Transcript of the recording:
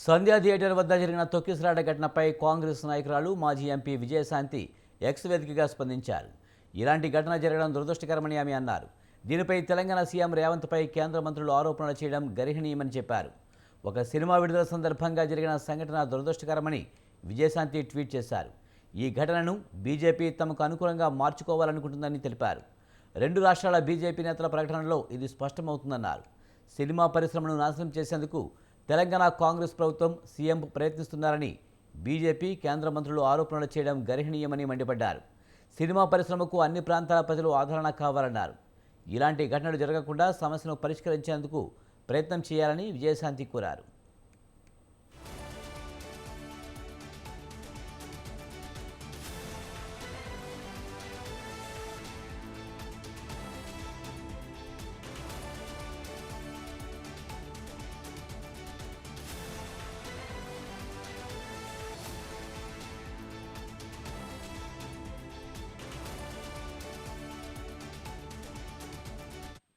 సంధ్యా theatre వద్ద జరిగిన తొక్కిసలాట ఘటనపై కాంగ్రెస్ నాయకురాలు మాజీ ఎంపీ విజయశాంతి ఎక్స్ వేదికగా స్పందించారు. ఇలాంటి ఘటన జరగడం దురదృష్టకరమని ఆమె అన్నారు. దీనిపై తెలంగాణ సీఎం రేవంత్పై కేంద్ర మంత్రులు ఆరోపణలు చేయడం గర్హనీయమని చెప్పారు. ఒక సినిమా విడుదల సందర్భంగా జరిగిన సంఘటన దురదృష్టకరమని విజయశాంతి ట్వీట్ చేశారు. ఈ ఘటనను బీజేపీ తమకు అనుకూలంగా మార్చుకోవాలనుకుంటుందని తెలిపారు. రెండు రాష్ట్రాల బీజేపీ నేతల ప్రకటనలో ఇది స్పష్టమవుతుందన్నారు. సినిమా పరిశ్రమను నాశనం చేసేందుకు తెలంగాణ కాంగ్రెస్ ప్రభుత్వం సీఎం ప్రయత్నిస్తున్నారని బీజేపీ కేంద్ర మంత్రులు ఆరోపణలు చేయడం గర్హనీయమని మండిపడ్డారు. సినిమా పరిశ్రమకు అన్ని ప్రాంతాల ప్రజలు ఆదరణ కావాలన్నారు. ఇలాంటి ఘటనలు జరగకుండా సమస్యను పరిష్కరించేందుకు ప్రయత్నం చేయాలని విజయశాంతి కోరారు.